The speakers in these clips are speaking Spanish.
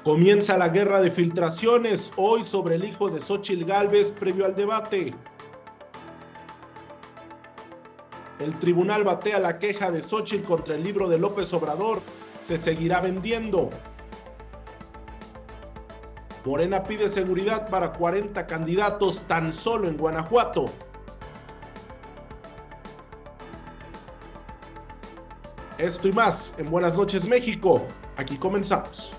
Comienza la guerra de filtraciones hoy sobre el hijo de Xóchitl Gálvez previo al debate. El tribunal batea la queja de Xóchitl contra el libro de López Obrador. Se seguirá vendiendo. Morena pide seguridad para 40 candidatos tan solo en Guanajuato. Esto y más en Buenas noches, México. Aquí comenzamos.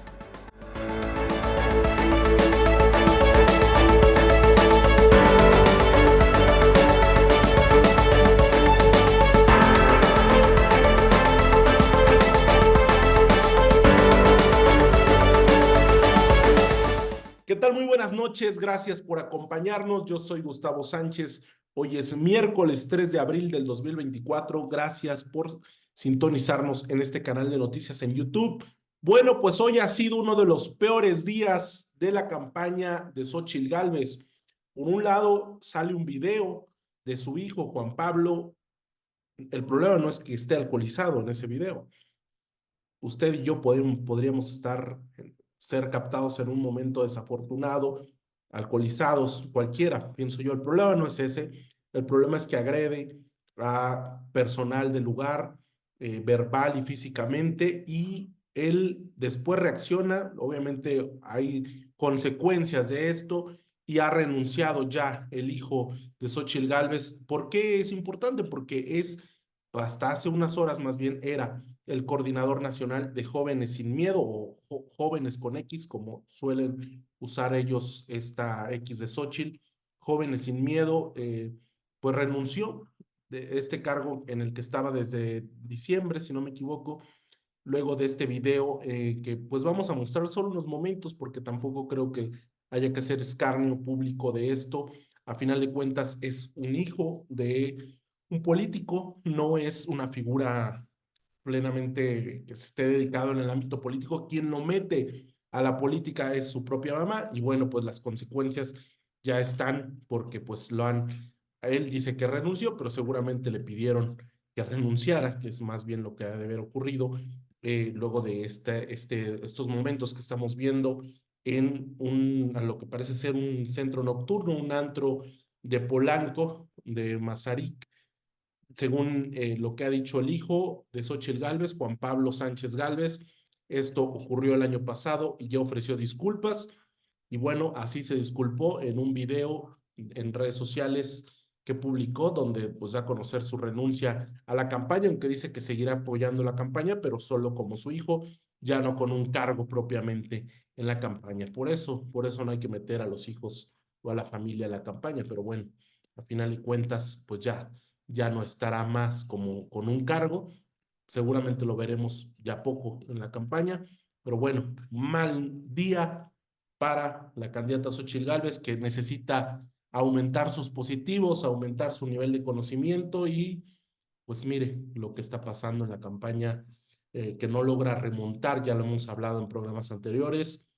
¿Qué tal? Muy buenas noches, gracias por acompañarnos. Yo soy Gustavo Sánchez. Hoy es miércoles 3 de abril del 2024. Gracias por sintonizarnos en este canal de noticias en YouTube. Bueno, pues hoy ha sido uno de los peores días de la campaña de Xóchitl Gálvez. Por un lado, sale un video de su hijo, Juan Pablo. El problema no es que esté alcoholizado en ese video. Usted y yo podríamos ser captados en un momento desafortunado, alcoholizados, cualquiera, pienso yo. El problema no es ese, el problema es que agrede a personal del lugar, verbal y físicamente, y él después reacciona. Obviamente hay consecuencias de esto y ha renunciado ya el hijo de Xóchitl Gálvez. ¿Por qué es importante? Porque hasta hace unas horas más bien, era el coordinador nacional de Jóvenes Sin Miedo, o Jóvenes con X, como suelen usar ellos esta X de Xóchitl. Jóvenes Sin Miedo, pues renunció de este cargo en el que estaba desde diciembre, si no me equivoco, luego de este video que pues vamos a mostrar solo unos momentos, porque tampoco creo que haya que hacer escarnio público de esto. A final de cuentas es un hijo de un político, no es una figura plenamente que se esté dedicado en el ámbito político. Quien lo mete a la política es su propia mamá, y bueno, pues las consecuencias ya están, porque pues él dice que renunció, pero seguramente le pidieron que renunciara, que es más bien lo que ha de haber ocurrido luego de estos momentos que estamos viendo a lo que parece ser un centro nocturno, un antro de Polanco, de Mazarik, según lo que ha dicho el hijo de Xóchitl Gálvez, Juan Pablo Sánchez Gálvez. Esto ocurrió el año pasado y ya ofreció disculpas. Y bueno, así se disculpó en un video en redes sociales que publicó, donde pues da a conocer su renuncia a la campaña, aunque dice que seguirá apoyando la campaña, pero solo como su hijo, ya no con un cargo propiamente en la campaña. Por eso no hay que meter a los hijos o a la familia a la campaña, pero bueno, a final de cuentas, pues ya no estará más como con un cargo. Seguramente lo veremos ya poco en la campaña, pero bueno, mal día para la candidata Xóchitl Gálvez, que necesita aumentar sus positivos, aumentar su nivel de conocimiento, y pues mire lo que está pasando en la campaña, que no logra remontar. Ya lo hemos hablado en programas anteriores,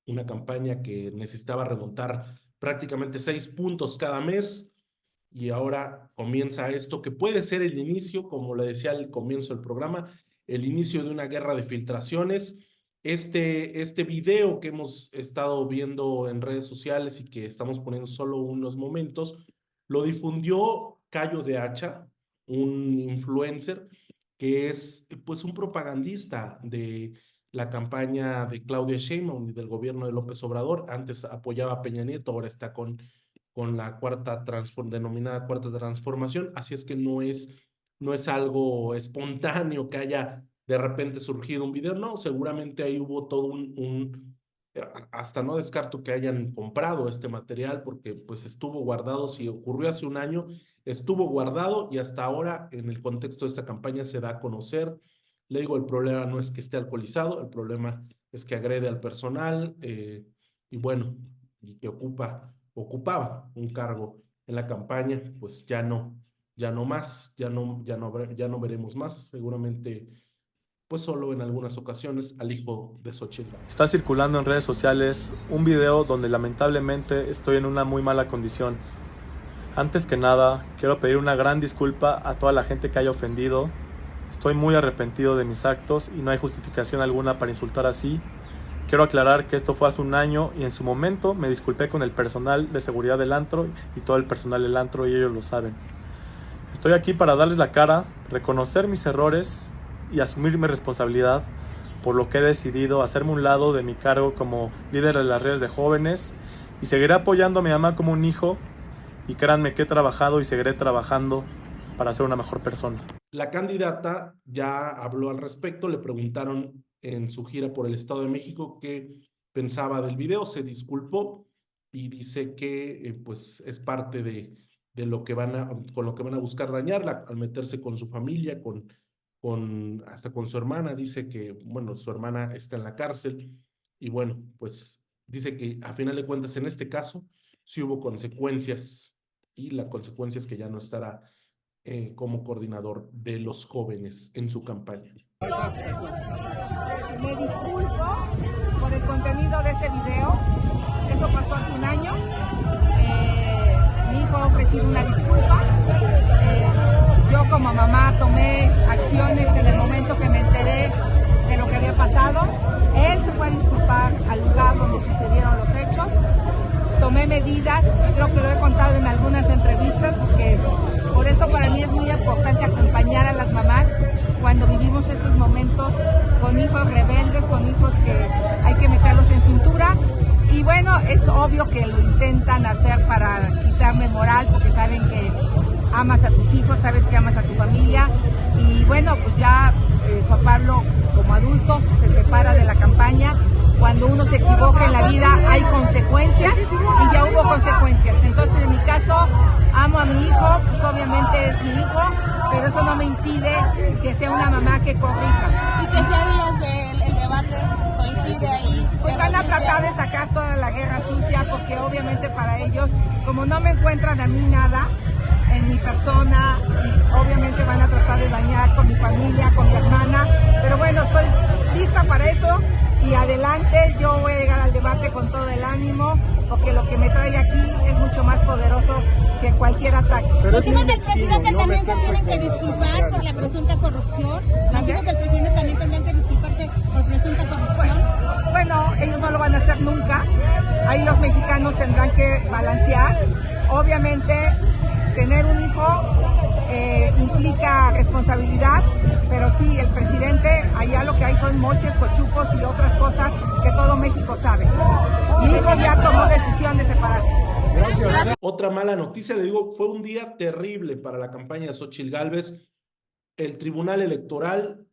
una campaña que necesitaba remontar prácticamente 6 puntos cada mes, y ahora comienza esto que puede ser el inicio, como le decía al comienzo del programa, el inicio de una guerra de filtraciones. Este video que hemos estado viendo en redes sociales y que estamos poniendo solo unos momentos, lo difundió Cayo de Hacha, un influencer que es pues un propagandista de la campaña de Claudia Sheinbaum y del gobierno de López Obrador. Antes apoyaba a Peña Nieto, ahora está con la denominada cuarta transformación. Así es que no es algo espontáneo que haya de repente surgido un video. No, seguramente ahí hubo todo hasta no descarto que hayan comprado este material, porque pues estuvo guardado. Si ocurrió hace un año, estuvo guardado, y hasta ahora en el contexto de esta campaña se da a conocer. Le digo, el problema no es que esté alcoholizado, el problema es que agrede al personal, y bueno, y que ocupaba un cargo en la campaña. Pues ya no más, ya no veremos más, seguramente pues solo en algunas ocasiones, al hijo de Xóchitl. Está circulando en redes sociales un video donde lamentablemente estoy en una muy mala condición. Antes que nada, quiero pedir una gran disculpa a toda la gente que haya ofendido. Estoy muy arrepentido de mis actos y no hay justificación alguna para insultar así. Quiero aclarar que esto fue hace un año y en su momento me disculpé con el personal de seguridad del antro y todo el personal del antro y ellos lo saben. Estoy aquí para darles la cara, reconocer mis errores y asumir mi responsabilidad, por lo que he decidido hacerme un lado de mi cargo como líder de las redes de jóvenes y seguiré apoyando a mi mamá como un hijo, y créanme que he trabajado y seguiré trabajando para ser una mejor persona. La candidata ya habló al respecto, le preguntaron en su gira por el Estado de México qué pensaba del video, se disculpó y dice que pues es parte de lo que con lo que van a buscar dañarla al meterse con su familia, hasta con su hermana. Dice que, bueno, su hermana está en la cárcel y bueno, pues dice que a final de cuentas en este caso sí hubo consecuencias y la consecuencia es que ya no estará como coordinador de los jóvenes en su campaña. Me disculpo por el contenido de ese video. Eso pasó hace un año. Mi hijo ha ofrecido una disculpa. Yo como mamá tomé acciones en el momento que me enteré de lo que había pasado. Él se fue a disculpar al lugar donde sucedieron los hechos. Tomé medidas, creo que lo he contado en algunas entrevistas, porque por eso para mí es muy importante acompañar a las mamás cuando vivimos estos momentos con hijos rebeldes, con hijos que hay que meterlos en cintura. Y bueno, es obvio que lo intentan hacer para quitarme moral, porque saben que amas a tus hijos, sabes que amas a tu familia. Y bueno, pues ya Juan Pablo como adulto se separa de la campaña. Cuando uno se equivoca en la vida hay consecuencias y ya hubo consecuencias. Entonces en mi caso amo a mi hijo, pues obviamente es mi hijo, pero eso no me impide que sea una mamá que corrija. Y que sea los del debate coincide ahí. Pues van a tratar de sacar toda la guerra sucia, porque obviamente para ellos, como no me encuentran a mí nada en mi persona, obviamente van a tratar de dañar con mi familia, con mi hermana, pero bueno, estoy lista para eso y adelante. Yo voy a llegar al debate con todo el ánimo, porque lo que me trae aquí es mucho más poderoso que cualquier ataque. Los hijos del presidente también se tienen que disculpar por la presunta corrupción. Los hijos del presidente también tendrían que disculparse por presunta corrupción. Bueno, ellos no lo van a hacer nunca. Ahí los mexicanos tendrán que balancear. Obviamente, tener un hijo implica responsabilidad, pero sí, el presidente, allá lo que hay son moches, cochucos y otras cosas que todo México sabe. Mi hijo ya tomó decisión de separarse. Gracias. Otra mala noticia, le digo, fue un día terrible para la campaña de Xóchitl Gálvez. El Tribunal Electoral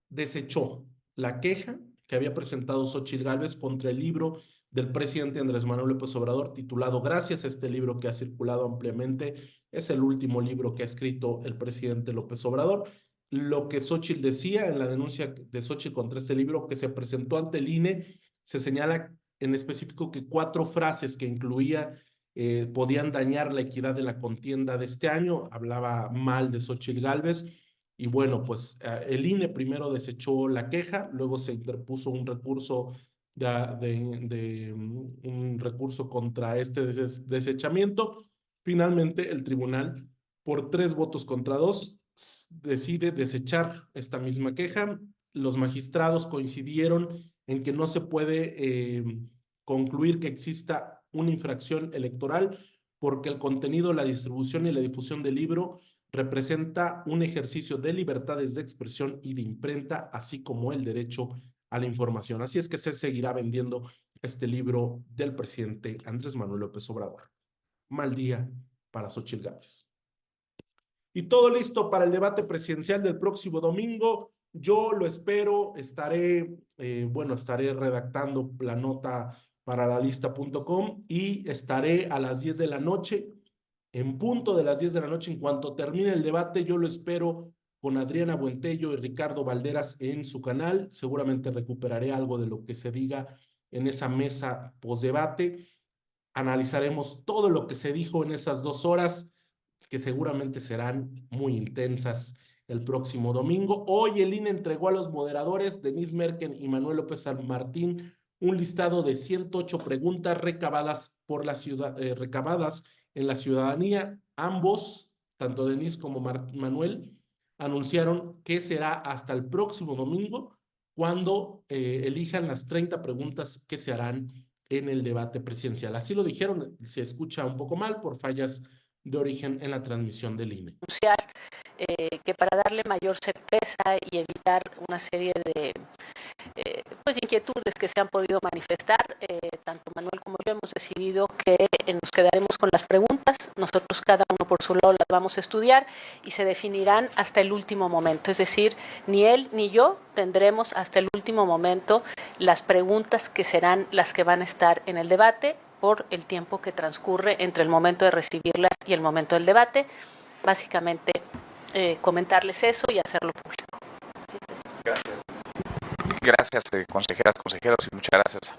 desechó la queja que había presentado Xóchitl Gálvez contra el libro del presidente Andrés Manuel López Obrador, titulado Gracias. Este libro que ha circulado ampliamente es el último libro que ha escrito el presidente López Obrador. Lo que Xóchitl decía en la denuncia de Xóchitl contra este libro que se presentó ante el INE, se señala en específico que 4 frases que incluía podían dañar la equidad de la contienda de este año. Hablaba mal de Xóchitl Gálvez. Y bueno, pues el INE primero desechó la queja, luego se interpuso un recurso un recurso contra este desechamiento. Finalmente, el tribunal, por 3 votos contra 2, decide desechar esta misma queja. Los magistrados coincidieron en que no se puede concluir que exista una infracción electoral, porque el contenido, la distribución y la difusión del libro representa un ejercicio de libertades de expresión y de imprenta, así como el derecho a la información. Así es que se seguirá vendiendo este libro del presidente Andrés Manuel López Obrador. Mal día para Xóchitl Gálvez. Y todo listo para el debate presidencial del próximo domingo. Yo lo espero, estaré redactando la nota para lalista.com y estaré a las 10 de la noche, en punto de las 10 de la noche, en cuanto termine el debate. Yo lo espero con Adriana Buentello y Ricardo Valderas en su canal. Seguramente recuperaré algo de lo que se diga en esa mesa postdebate. Analizaremos todo lo que se dijo en esas 2 horas, que seguramente serán muy intensas el próximo domingo. Hoy el INE entregó a los moderadores Denise Merken y Manuel López San Martín un listado de 108 preguntas recabadas en la ciudadanía. Ambos, tanto Denise como Manuel, anunciaron que será hasta el próximo domingo cuando elijan las 30 preguntas que se harán en el debate presidencial. Así lo dijeron, se escucha un poco mal por fallas de origen en la transmisión del INE. Que para darle mayor certeza y evitar una serie de pues inquietudes que se han podido manifestar, tanto Manuel como yo hemos decidido que nos quedaremos con las preguntas. Nosotros cada uno por su lado las vamos a estudiar y se definirán hasta el último momento. Es decir, ni él ni yo tendremos hasta el último momento las preguntas que serán las que van a estar en el debate por el tiempo que transcurre entre el momento de recibirlas y el momento del debate. Básicamente comentarles eso y hacerlo público. Gracias. Gracias, consejeras, consejeros, y muchas gracias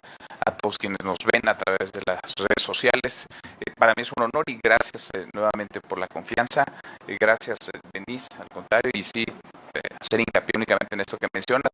a todos quienes nos ven a través de las redes sociales. Para mí es un honor y gracias nuevamente por la confianza. Gracias, Denise, al contrario, y sí, hacer hincapié únicamente en esto que mencionas.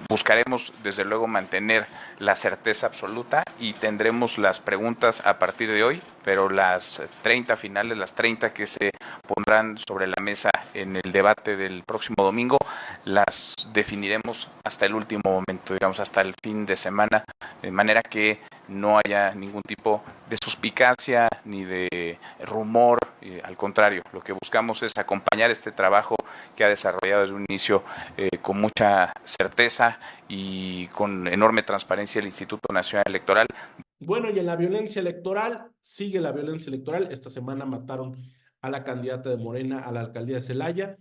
Buscaremos, desde luego, mantener la certeza absoluta y tendremos las preguntas a partir de hoy, pero las 30 finales, las 30 que se pondrán sobre la mesa en el debate del próximo domingo, las definiremos hasta el último momento, digamos, hasta el fin de semana, de manera que no haya ningún tipo de suspicacia ni de rumor. Al contrario, lo que buscamos es acompañar este trabajo que ha desarrollado desde un inicio con mucha certeza y con enorme transparencia el Instituto Nacional Electoral. Bueno, y en la violencia electoral, sigue la violencia electoral. Esta semana mataron a la candidata de Morena a la alcaldía de Celaya.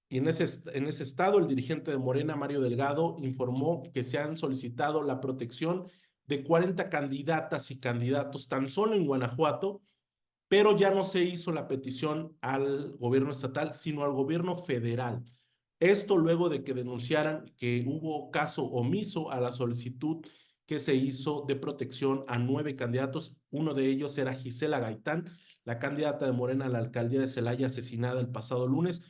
Y en ese estado, el dirigente de Morena, Mario Delgado, informó que se han solicitado la protección de 40 candidatas y candidatos tan solo en Guanajuato, pero ya no se hizo la petición al gobierno estatal, sino al gobierno federal. Esto luego de que denunciaran que hubo caso omiso a la solicitud que se hizo de protección a 9 candidatos. Uno de ellos era Gisela Gaitán, la candidata de Morena a la alcaldía de Celaya, asesinada el pasado lunes.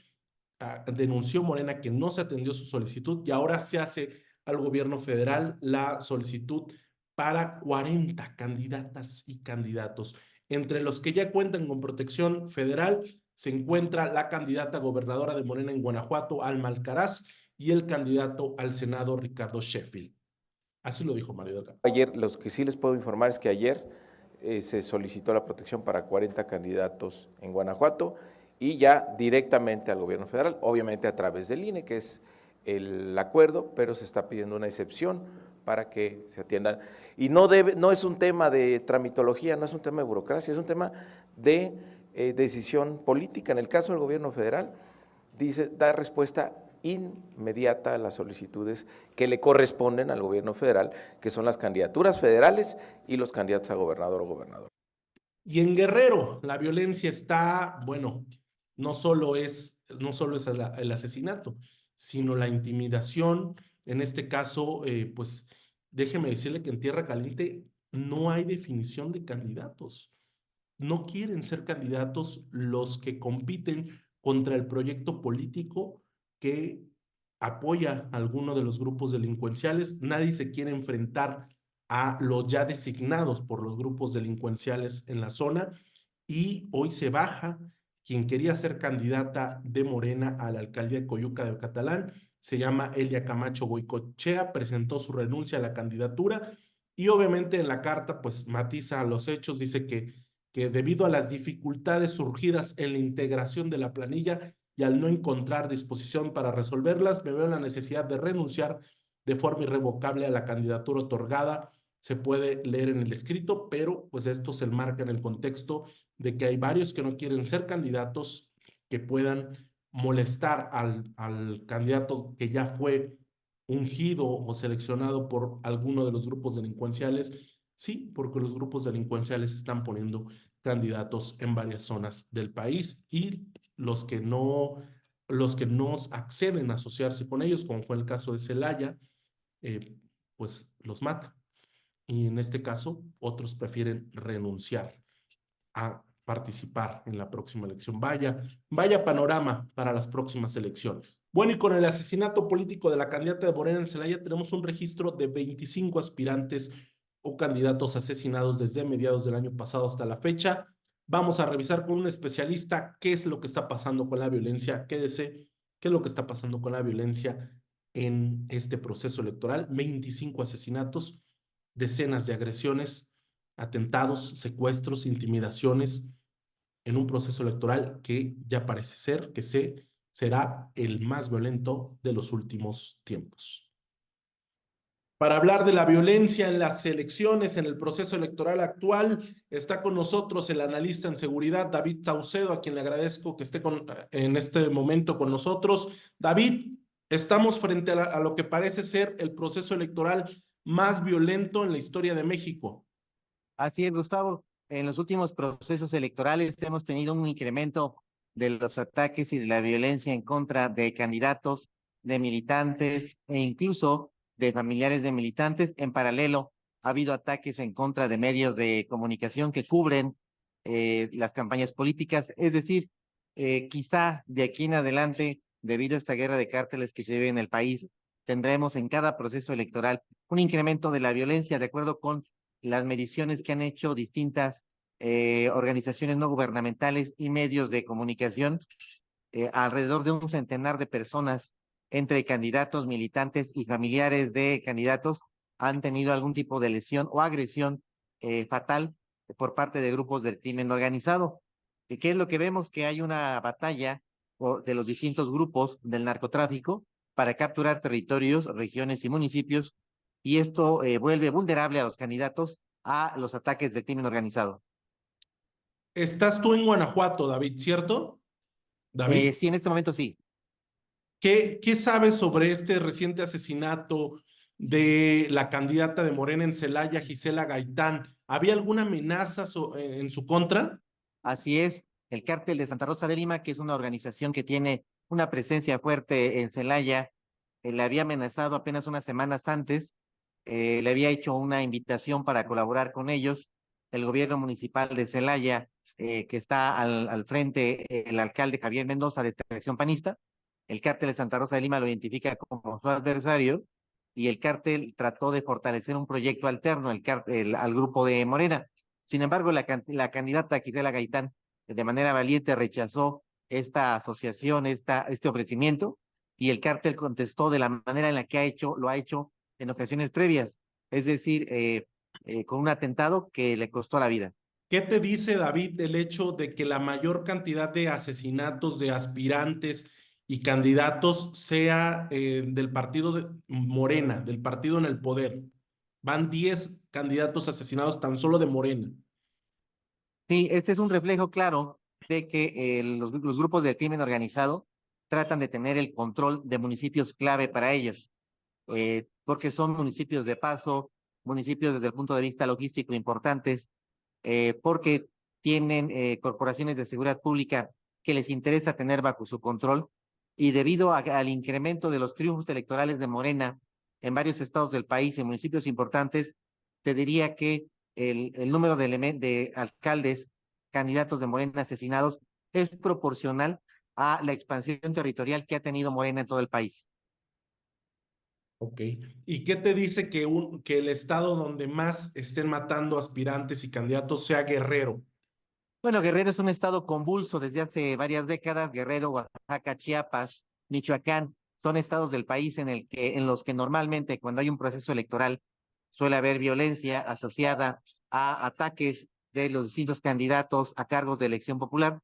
Denunció Morena que no se atendió su solicitud y ahora se hace al gobierno federal la solicitud para 40 candidatas y candidatos. Entre los que ya cuentan con protección federal se encuentra la candidata gobernadora de Morena en Guanajuato, Alma Alcaraz, y el candidato al Senado, Ricardo Sheffield. Así lo dijo Mario Delgado. Ayer, los que sí les puedo informar es que ayer se solicitó la protección para 40 candidatos en Guanajuato y ya directamente al gobierno federal, obviamente a través del INE, que es el acuerdo, pero se está pidiendo una excepción para que se atiendan. Y no es un tema de tramitología, no es un tema de burocracia, es un tema de decisión política. En el caso del gobierno federal, da respuesta inmediata a las solicitudes que le corresponden al gobierno federal, que son las candidaturas federales y los candidatos a gobernador o gobernador. Y en Guerrero, la violencia está, bueno, no solo es el asesinato, sino la intimidación. En este caso, pues déjeme decirle que en Tierra Caliente no hay definición de candidatos. No quieren ser candidatos los que compiten contra el proyecto político que apoya a alguno de los grupos delincuenciales. Nadie se quiere enfrentar a los ya designados por los grupos delincuenciales en la zona, y hoy se baja quien quería ser candidata de Morena a la alcaldía de Coyuca de Catalán. Se llama Elia Camacho Goicoechea, presentó su renuncia a la candidatura y obviamente en la carta pues matiza los hechos, dice que debido a las dificultades surgidas en la integración de la planilla y al no encontrar disposición para resolverlas, me veo en la necesidad de renunciar de forma irrevocable a la candidatura otorgada. Se puede leer en el escrito, pero pues esto se enmarca en el contexto de que hay varios que no quieren ser candidatos que puedan molestar al candidato que ya fue ungido o seleccionado por alguno de los grupos delincuenciales. Sí, porque los grupos delincuenciales están poniendo candidatos en varias zonas del país y los que no acceden a asociarse con ellos, como fue el caso de Celaya, pues los matan. Y en este caso, otros prefieren renunciar a participar en la próxima elección. Vaya panorama para las próximas elecciones. Bueno, y con el asesinato político de la candidata de Morena en Celaya, tenemos un registro de 25 aspirantes o candidatos asesinados desde mediados del año pasado hasta la fecha. Vamos a revisar con un especialista qué es lo que está pasando con la violencia. Quédese, qué es lo que está pasando con la violencia en este proceso electoral, 25 asesinatos, decenas de agresiones, atentados, secuestros, intimidaciones en un proceso electoral que ya parece ser que será el más violento de los últimos tiempos. Para hablar de la violencia en las elecciones, en el proceso electoral actual, está con nosotros el analista en seguridad, David Saucedo, a quien le agradezco que esté en este momento con nosotros. David, estamos frente a lo que parece ser el proceso electoral más violento en la historia de México. Así es, Gustavo. En los últimos procesos electorales hemos tenido un incremento de los ataques y de la violencia en contra de candidatos, de militantes e incluso de familiares de militantes. En paralelo, ha habido ataques en contra de medios de comunicación que cubren las campañas políticas. Es decir, quizá de aquí en adelante, debido a esta guerra de cárteles que se vive en el país, tendremos en cada proceso electoral un incremento de la violencia de acuerdo con las mediciones que han hecho distintas organizaciones no gubernamentales y medios de comunicación. Alrededor de un centenar de personas entre candidatos, militantes y familiares de candidatos han tenido algún tipo de lesión o agresión fatal por parte de grupos del crimen organizado. ¿Qué es lo que vemos? Que hay una batalla de los distintos grupos del narcotráfico para capturar territorios, regiones y municipios, y esto vuelve vulnerable a los candidatos a los ataques del crimen organizado. Estás tú en Guanajuato, David, ¿cierto? David. Sí, en este momento sí. ¿Qué sabes sobre este reciente asesinato de la candidata de Morena en Celaya, Gisela Gaitán? ¿Había alguna amenaza en su contra? Así es, el Cártel de Santa Rosa de Lima, que es una organización que tiene una presencia fuerte en Celaya, le había amenazado apenas unas semanas antes, le había hecho una invitación para colaborar con ellos. El gobierno municipal de Celaya, que está al frente, el alcalde Javier Mendoza, de esta elección panista, el Cártel de Santa Rosa de Lima lo identifica como su adversario, y el cártel trató de fortalecer un proyecto alterno al grupo de Morena. Sin embargo, la candidata Gisela Gaitán, de manera valiente, rechazó esta asociación, este ofrecimiento, y el cártel contestó de la manera en la que lo ha hecho en ocasiones previas, es decir, con un atentado que le costó la vida. ¿Qué te dice, David, el hecho de que la mayor cantidad de asesinatos de aspirantes y candidatos sea del partido de Morena, del partido en el poder? Van 10 candidatos asesinados tan solo de Morena. Sí, este es un reflejo claro de que los grupos del crimen organizado tratan de tener el control de municipios clave para ellos, porque son municipios de paso, municipios desde el punto de vista logístico importantes, porque tienen corporaciones de seguridad pública que les interesa tener bajo su control, y debido al incremento de los triunfos electorales de Morena en varios estados del país, en municipios importantes, te diría que el número de alcaldes, candidatos de Morena asesinados, es proporcional a la expansión territorial que ha tenido Morena en todo el país. Ok. ¿Y qué te dice que el estado donde más estén matando aspirantes y candidatos sea Guerrero? Bueno, Guerrero es un estado convulso desde hace varias décadas. Guerrero, Oaxaca, Chiapas, Michoacán son estados del país en los que normalmente cuando hay un proceso electoral suele haber violencia asociada a ataques de los distintos candidatos a cargos de elección popular.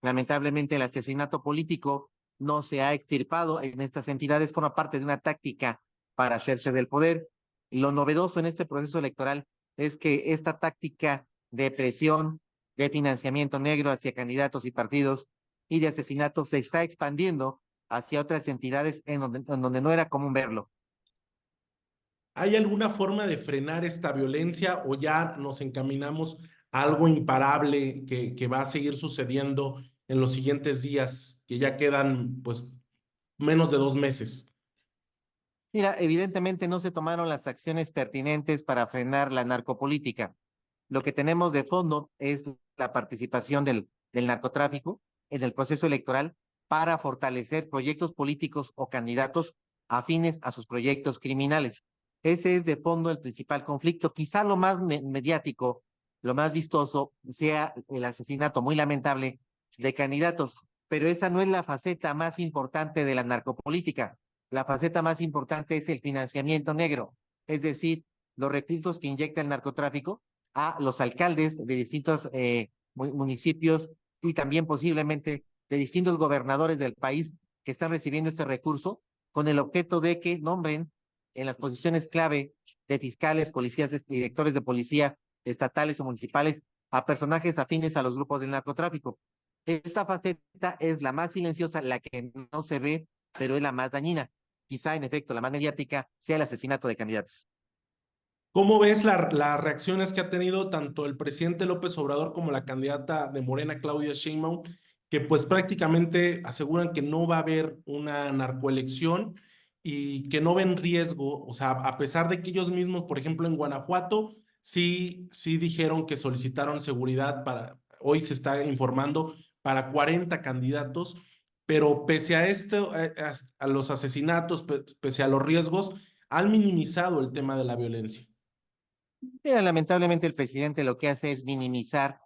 Lamentablemente el asesinato político no se ha extirpado en estas entidades, forma parte de una táctica para hacerse del poder. Y lo novedoso en este proceso electoral es que esta táctica de presión, de financiamiento negro hacia candidatos y partidos y de asesinatos se está expandiendo hacia otras entidades en donde no era común verlo. ¿Hay alguna forma de frenar esta violencia o ya nos encaminamos a algo imparable que va a seguir sucediendo en los siguientes días, que ya quedan pues menos de 2 meses? Mira, evidentemente no se tomaron las acciones pertinentes para frenar la narcopolítica. Lo que tenemos de fondo es la participación del narcotráfico en el proceso electoral para fortalecer proyectos políticos o candidatos afines a sus proyectos criminales. Ese es de fondo el principal conflicto. Quizá lo más mediático, lo más vistoso, sea el asesinato muy lamentable de candidatos, pero esa no es la faceta más importante de la narcopolítica. La faceta más importante es el financiamiento negro, es decir, los recursos que inyecta el narcotráfico a los alcaldes de distintos municipios y también posiblemente de distintos gobernadores del país que están recibiendo este recurso con el objeto de que nombren en las posiciones clave de fiscales, policías, directores de policía estatales o municipales a personajes afines a los grupos del narcotráfico. Esta faceta es la más silenciosa, la que no se ve, pero es la más dañina. Quizá, en efecto, la más mediática sea el asesinato de candidatos. ¿Cómo ves las reacciones que ha tenido tanto el presidente López Obrador como la candidata de Morena, Claudia Sheinbaum, que pues prácticamente aseguran que no va a haber una narcoelección y que no ven riesgo? O sea, a pesar de que ellos mismos, por ejemplo, en Guanajuato, sí dijeron que solicitaron seguridad hoy se está informando, para 40 candidatos, pero pese a esto, a los asesinatos, pese a los riesgos, han minimizado el tema de la violencia. Lamentablemente el presidente lo que hace es minimizar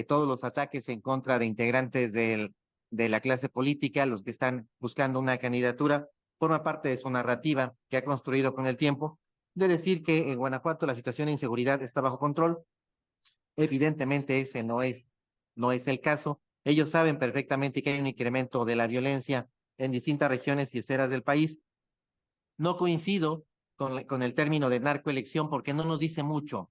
todos los ataques en contra de integrantes de la clase política, los que están buscando una candidatura, forma parte de su narrativa que ha construido con el tiempo, de decir que en Guanajuato la situación de inseguridad está bajo control. Evidentemente ese no es el caso. Ellos saben perfectamente que hay un incremento de la violencia en distintas regiones y esferas del país. No coincido con el término de narcoelección porque no nos dice mucho.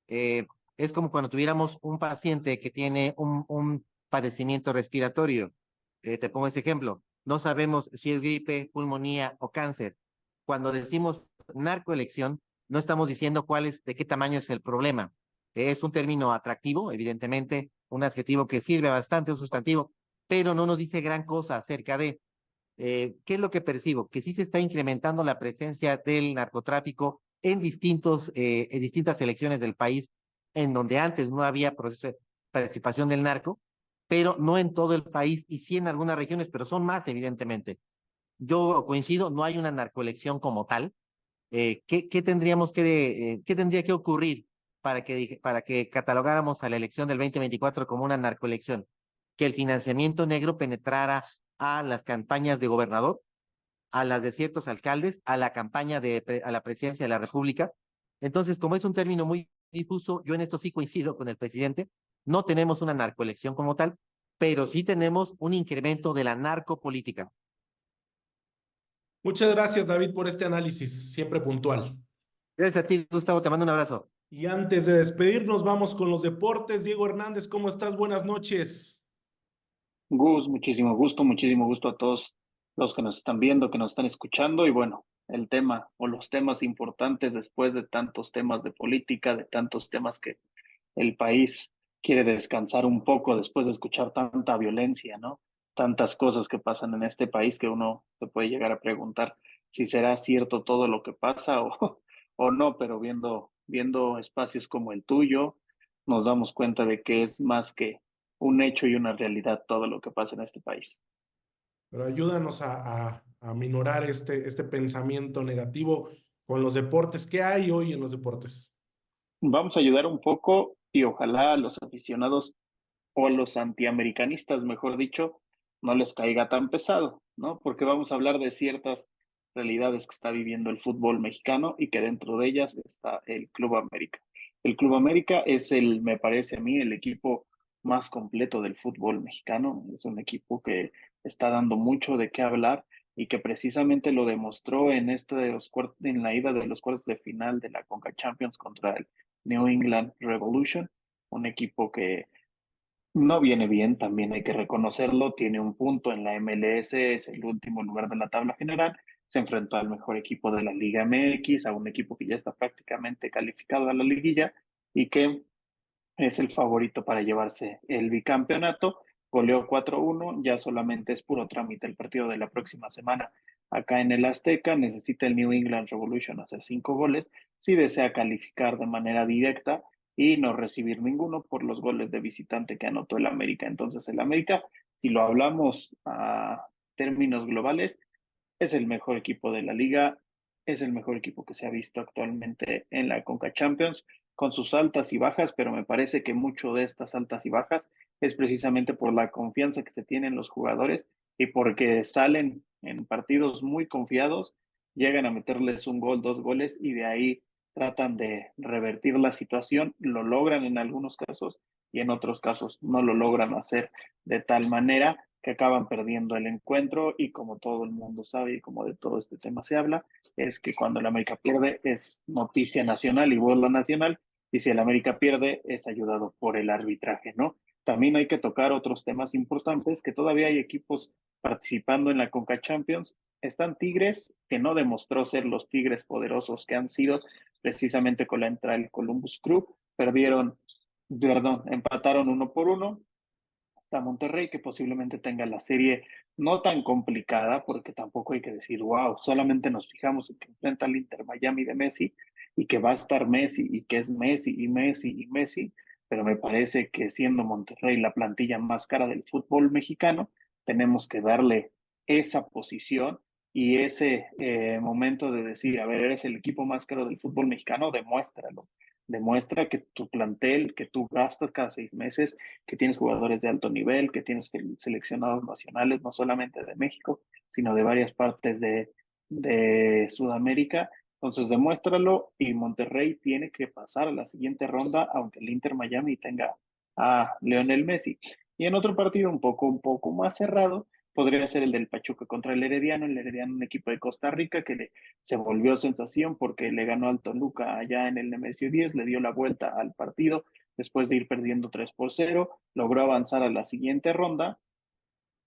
Es como cuando tuviéramos un paciente que tiene un padecimiento respiratorio. Te pongo ese ejemplo. No sabemos si es gripe, pulmonía o cáncer. Cuando decimos narcoelección, no estamos diciendo de qué tamaño es el problema. Es un término atractivo, evidentemente, un adjetivo que sirve bastante, un sustantivo, pero no nos dice gran cosa acerca de ¿qué es lo que percibo? Que sí se está incrementando la presencia del narcotráfico en en distintas elecciones del país, en donde antes no había proceso de participación del narco, pero no en todo el país y sí en algunas regiones, pero son más, evidentemente. Yo coincido, no hay una narcoelección como tal. ¿Qué tendría que ocurrir para que catalogáramos a la elección del 2024 como una narcoelección? Que el financiamiento negro penetrara a las campañas de gobernador, a las de ciertos alcaldes, a la campaña a la presidencia de la República. Entonces, como es un término muy difuso, yo en esto sí coincido con el presidente, no tenemos una narcoelección como tal, pero sí tenemos un incremento de la narcopolítica. Muchas gracias, David, por este análisis, siempre puntual. Gracias a ti, Gustavo, te mando un abrazo. Y antes de despedirnos, vamos con los deportes. Diego Hernández, ¿cómo estás? Buenas noches. Gus, muchísimo gusto a todos los que nos están viendo, que nos están escuchando y bueno, el tema o los temas importantes después de tantos temas de política, de tantos temas que el país quiere descansar un poco después de escuchar tanta violencia, ¿no? Tantas cosas que pasan en este país que uno se puede llegar a preguntar si será cierto todo lo que pasa o no, pero viendo espacios como el tuyo, nos damos cuenta de que es más que un hecho y una realidad todo lo que pasa en este país. Pero ayúdanos a minorar este pensamiento negativo con los deportes. ¿Qué hay hoy en los deportes? Vamos a ayudar un poco y ojalá a los aficionados o a los antiamericanistas, mejor dicho, no les caiga tan pesado, ¿no? Porque vamos a hablar de ciertas realidades que está viviendo el fútbol mexicano y que dentro de ellas está el Club América. El Club América es me parece a mí, el equipo más completo del fútbol mexicano. Es un equipo que está dando mucho de qué hablar y que precisamente lo demostró en la ida de los cuartos de final de la Conca Champions contra el New England Revolution, un equipo que no viene bien, también hay que reconocerlo, tiene un punto en la MLS, es el último lugar de la tabla general, se enfrentó al mejor equipo de la Liga MX, a un equipo que ya está prácticamente calificado a la liguilla y que es el favorito para llevarse el bicampeonato. Goleó 4-1, ya solamente es puro trámite el partido de la próxima semana acá en el Azteca. Necesita el New England Revolution hacer 5 goles si desea calificar de manera directa y no recibir ninguno por los goles de visitante que anotó el América. Entonces el América, si lo hablamos a términos globales, es el mejor equipo de la liga, es el mejor equipo que se ha visto actualmente en la Conca Champions, con sus altas y bajas, pero me parece que mucho de estas altas y bajas es precisamente por la confianza que se tienen los jugadores y porque salen en partidos muy confiados, llegan a meterles un gol, 2 goles, y de ahí tratan de revertir la situación, lo logran en algunos casos y en otros casos no lo logran hacer de tal manera que acaban perdiendo el encuentro. Y como todo el mundo sabe y como de todo este tema se habla, es que cuando el América pierde es noticia nacional y burla nacional, y si el América pierde es ayudado por el arbitraje, ¿no? También hay que tocar otros temas importantes, que todavía hay equipos participando en la Conca Champions. Están Tigres, que no demostró ser los Tigres poderosos que han sido precisamente con la entrada del Columbus Crew. Empataron 1-1. Está Monterrey, que posiblemente tenga la serie no tan complicada, porque tampoco hay que decir, wow, solamente nos fijamos en que enfrenta al Inter Miami de Messi y que va a estar Messi y que es Messi y Messi y Messi, pero me parece que siendo Monterrey la plantilla más cara del fútbol mexicano, tenemos que darle esa posición y ese momento de decir, a ver, eres el equipo más caro del fútbol mexicano, demuéstralo. Demuestra que tu plantel, que tú gastas cada 6 meses, que tienes jugadores de alto nivel, que tienes seleccionados nacionales, no solamente de México, sino de varias partes de Sudamérica. Entonces, demuéstralo, y Monterrey tiene que pasar a la siguiente ronda, aunque el Inter Miami tenga a Lionel Messi. Y en otro partido un poco más cerrado, podría ser el del Pachuca contra el Herediano, un equipo de Costa Rica que se volvió sensación porque le ganó al Toluca allá en el Nemesio 10, le dio la vuelta al partido después de ir perdiendo 3-0, logró avanzar a la siguiente ronda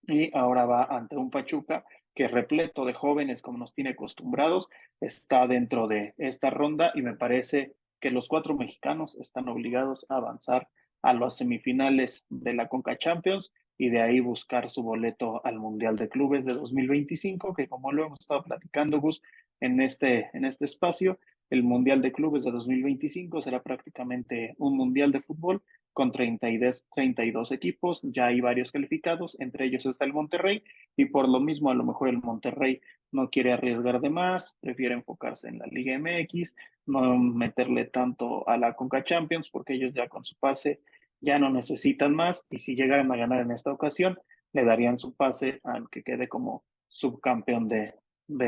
y ahora va ante un Pachuca que, repleto de jóvenes como nos tiene acostumbrados, está dentro de esta ronda, y me parece que los 4 mexicanos están obligados a avanzar a las semifinales de la Conca Champions y de ahí buscar su boleto al Mundial de Clubes de 2025, que como lo hemos estado platicando, Gus, en este espacio, el Mundial de Clubes de 2025 será prácticamente un Mundial de fútbol con 32 equipos. Ya hay varios calificados, entre ellos está el Monterrey, y por lo mismo a lo mejor el Monterrey no quiere arriesgar de más, prefiere enfocarse en la Liga MX, no meterle tanto a la Conca Champions, porque ellos ya con su pase ya no necesitan más, y si llegaran a ganar en esta ocasión, le darían su pase al que quede como subcampeón de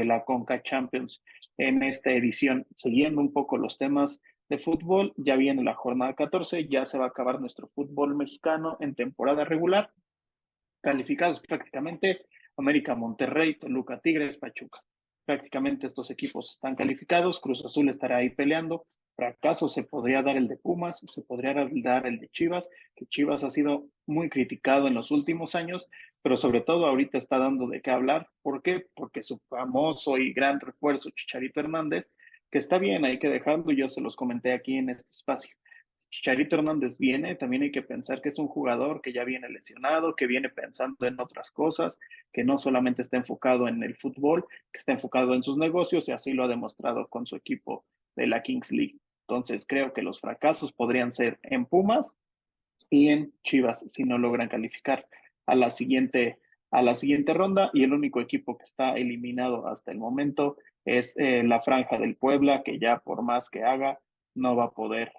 la Conca Champions en esta edición. Siguiendo un poco los temas de fútbol, ya viene la jornada 14, ya se va a acabar nuestro fútbol mexicano en temporada regular. Calificados prácticamente América, Monterrey, Toluca, Tigres, Pachuca. Prácticamente estos equipos están calificados. Cruz Azul estará ahí peleando. Fracaso se podría dar el de Pumas, se podría dar el de Chivas, que Chivas ha sido muy criticado en los últimos años, pero sobre todo ahorita está dando de qué hablar. ¿Por qué? Porque su famoso y gran refuerzo, Chicharito Hernández, que está bien, hay que dejarlo, yo se los comenté aquí en este espacio. Chicharito Hernández viene, también hay que pensar que es un jugador que ya viene lesionado, que viene pensando en otras cosas, que no solamente está enfocado en el fútbol, que está enfocado en sus negocios, y así lo ha demostrado con su equipo de la Kings League. Entonces creo que los fracasos podrían ser en Pumas y en Chivas si no logran calificar a la siguiente ronda, y el único equipo que está eliminado hasta el momento es la Franja del Puebla, que ya por más que haga no va a poder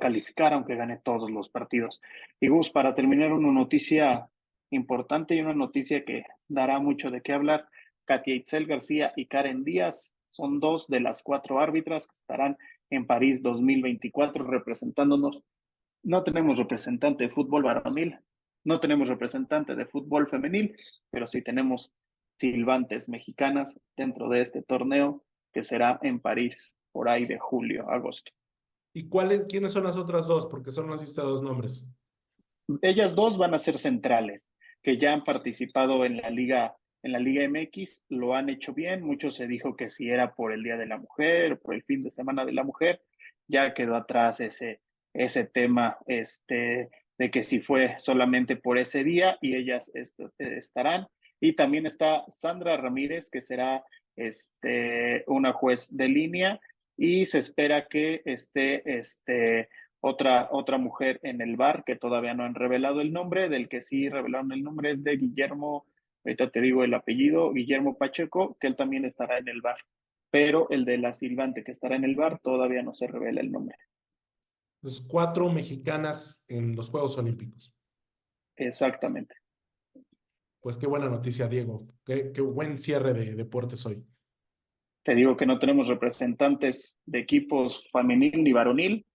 calificar, aunque gane todos los partidos. Y Gus, para terminar, una noticia importante y una noticia que dará mucho de qué hablar. Katia Itzel García y Karen Díaz son 2 de las 4 árbitras que estarán en París 2024 representándonos. No tenemos representante de fútbol varonil, no tenemos representante de fútbol femenil, pero sí tenemos silbantes mexicanas dentro de este torneo que será en París por ahí de julio, agosto. ¿Y quiénes son las otras dos? Porque solo nos diste 2 nombres. Ellas 2 van a ser centrales, que ya han participado en la Liga MX, lo han hecho bien. Mucho se dijo que si era por el Día de la Mujer, por el fin de semana de la mujer, ya quedó atrás ese tema de que si fue solamente por ese día, y ellas estarán. Y también está Sandra Ramírez, que será una juez de línea, y se espera que esté otra mujer en el VAR, que todavía no han revelado el nombre. Del que sí revelaron el nombre es de Guillermo, ahorita te digo el apellido, Guillermo Pacheco, que él también estará en el VAR, pero el de la silbante que estará en el VAR todavía no se revela el nombre. Los 4 mexicanas en los Juegos Olímpicos. Exactamente. Pues qué buena noticia, Diego. Qué buen cierre de deportes hoy. Te digo que no tenemos representantes de equipos femenil ni varonil,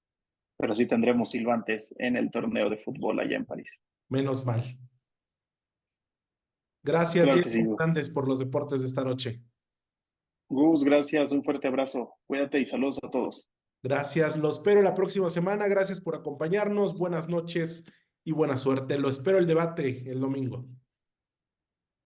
pero sí tendremos silbantes en el torneo de fútbol allá en París. Menos mal. Gracias, Claro que sí, Diego Gus. Hernández, por los deportes de esta noche. Gus, gracias, un fuerte abrazo. Cuídate y saludos a todos. Gracias, lo espero la próxima semana. Gracias por acompañarnos. Buenas noches y buena suerte. Lo espero el debate el domingo.